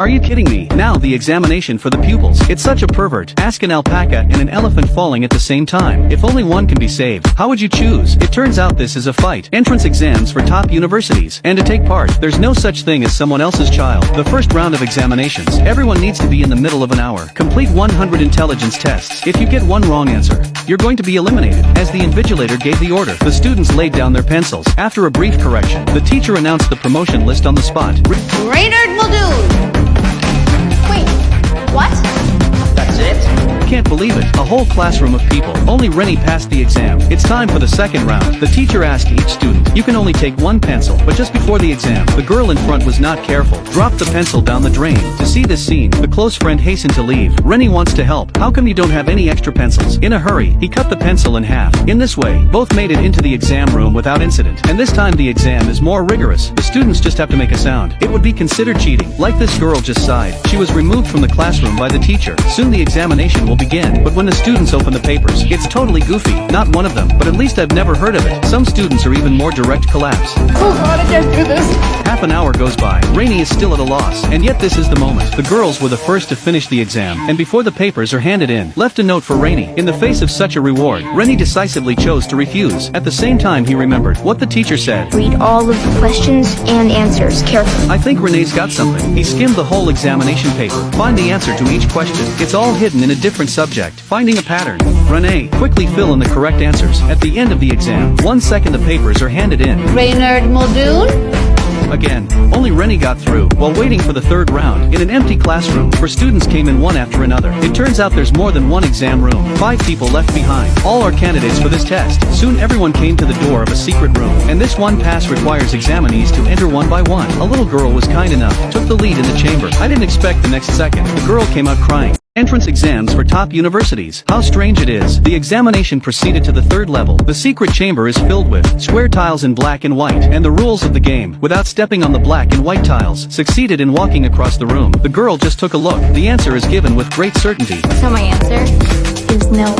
Are you kidding me? Now the examination for the pupils. It's such a pervert. Ask an alpaca and an elephant falling at the same time. If only one can be saved, how would you choose? It turns out this is a fight. Entrance exams for top universities. And to take part, there's no such thing as someone else's child. The first round of examinations. Everyone needs to be in the middle of an hour. Complete 100 intelligence tests. If you get one wrong answer, you're going to be eliminated. As the invigilator gave the order, the students laid down their pencils. After a brief correction, the teacher announced the promotion list on the spot. Reynard Muldoon! Wait, what? That's it? Can't believe it. A whole classroom of people. Only Rennie passed the exam. It's time for the second round. The teacher asked each student, you can only take one pencil, but just before the exam, the girl in front was not careful. Dropped the pencil down the drain. To see this scene, the close friend hastened to leave. Rennie wants to help. How come you don't have any extra pencils? In a hurry, he cut the pencil in half. In this way, both made it into the exam room without incident. And this time the exam is more rigorous. The students just have to make a sound. It would be considered cheating. Like this girl just sighed. She was removed from the classroom by the teacher. Soon the examination will begin, but when the students open the papers, it's totally goofy. Not one of them, but at least I've never heard of it. Some students are even more direct collapse. Oh God, I can't do this. Half an hour goes by. Rainey is still at a loss, and yet this is the moment. The girls were the first to finish the exam, and before the papers are handed in, left a note for Rainey. In the face of such a reward, Rennie decisively chose to refuse. At the same time he remembered what the teacher said. Read all of the questions and answers carefully. I think Renee's got something. He skimmed the whole examination paper. Find the answer to each question. It's all hidden in a different subject. Finding a pattern. Renee, quickly fill in the correct answers. At the end of the exam, 1 second the papers are handed in. Reynard Muldoon? Again, only Rennie got through. While waiting for the third round, in an empty classroom, where students came in one after another. It turns out there's more than one exam room. 5 people left behind. All are candidates for this test. Soon everyone came to the door of a secret room, and this one pass requires examinees to enter one by one. A little girl was kind enough, took the lead in the chamber. I didn't expect the next second. The girl came out crying. Entrance exams for top universities. How strange it is. The examination proceeded to the third level. The secret chamber is filled with square tiles in black and white, and the rules of the game, without stepping on the black and white tiles, succeeded in walking across the room. The girl just took a look. The answer is given with great certainty. So my answer is no.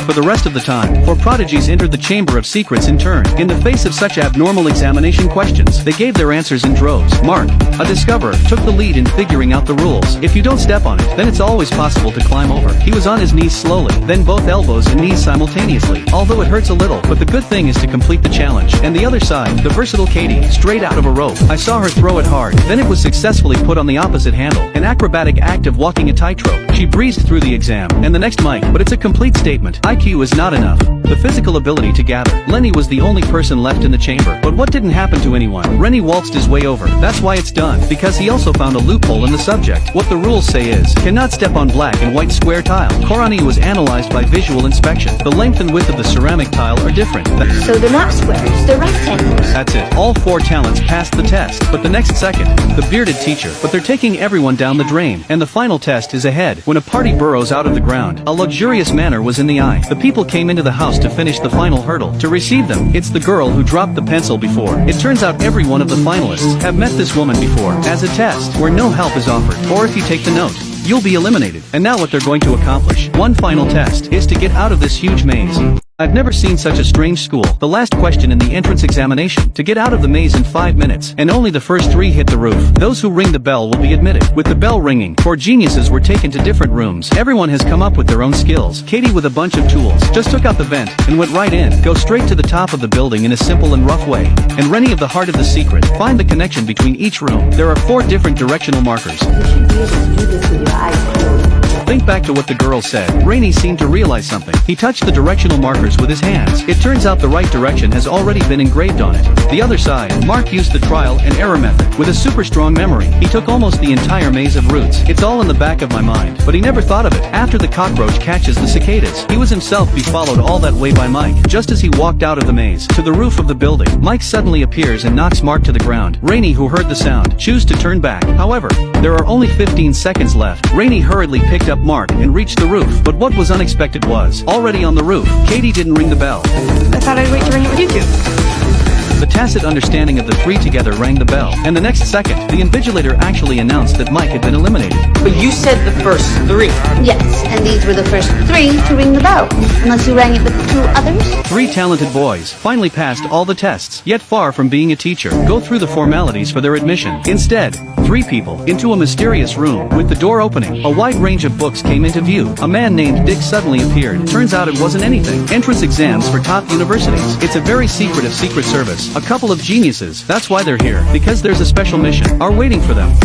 For the rest of the time, 4 prodigies entered the Chamber of Secrets in turn. In the face of such abnormal examination questions, they gave their answers in droves. Mark, a discoverer, took the lead in figuring out the rules. If you don't step on it, then it's always possible to climb over. He was on his knees slowly, then both elbows and knees simultaneously. Although it hurts a little, but the good thing is to complete the challenge. And the other side, the versatile Katie, straight out of a rope. I saw her throw it hard, then it was successfully put on the opposite handle. An acrobatic act of walking a tightrope. She breezed through the exam, and the next mic, but it's a complete statement. IQ is not enough. The physical ability to gather. Lenny was the only person left in the chamber. But what didn't happen to anyone? Rennie waltzed his way over. That's why it's done. Because he also found a loophole in the subject. What the rules say is, cannot step on black and white square tile. Korani was analyzed by visual inspection. The length and width of the ceramic tile are different. So they're not squares, they're rectangles. That's it. All 4 talents passed the test. But the next second, the bearded teacher. But they're taking everyone down the drain. And the final test is ahead. When a party burrows out of the ground, a luxurious manner was in the eye. The people came into the house to finish the final hurdle. To receive them, it's the girl who dropped the pencil before. It turns out every one of the finalists have met this woman before. As a test, where no help is offered. Or if you take the note, you'll be eliminated. And now what they're going to accomplish. One final test is to get out of this huge maze. I've never seen such a strange school. The last question in the entrance examination, to get out of the maze in 5 minutes, and only the first 3 hit the roof. Those who ring the bell will be admitted. With the bell ringing, 4 geniuses were taken to different rooms. Everyone has come up with their own skills. Katie with a bunch of tools, just took out the vent, and went right in. Go straight to the top of the building in a simple and rough way. And Rennie of the heart of the secret, find the connection between each room. There are 4 different directional markers. You should be able to do this with your eyes closed. Think back to what the girl said. Rainey seemed to realize something. He touched the directional markers with his hands. It turns out the right direction has already been engraved on it. The other side, Mark used the trial and error method. With a super strong memory, he took almost the entire maze of routes. It's all in the back of my mind. But he never thought of it. After the cockroach catches the cicadas, he was himself be followed all that way by Mike. Just as he walked out of the maze, to the roof of the building, Mike suddenly appears and knocks Mark to the ground. Rainey, who heard the sound, chose to turn back. However, there are only 15 seconds left. Rainey hurriedly picked up Mark and reached the roof. But what was unexpected was, already on the roof, Katie didn't ring the bell. I thought I'd wait to ring it with you two. The tacit understanding of the three together rang the bell, and the next second, the invigilator actually announced that Mike had been eliminated. But you said the first three. Yes, and these were the first three to ring the bell. Unless you rang it with two others? Three talented boys finally passed all the tests, yet far from being a teacher, go through the formalities for their admission. Instead, three people, into a mysterious room, with the door opening, a wide range of books came into view. A man named Dick suddenly appeared. Turns out it wasn't anything. Entrance exams for top universities. It's a very secretive secret service. A couple of geniuses, that's why they're here, because there's a special mission, are waiting for them.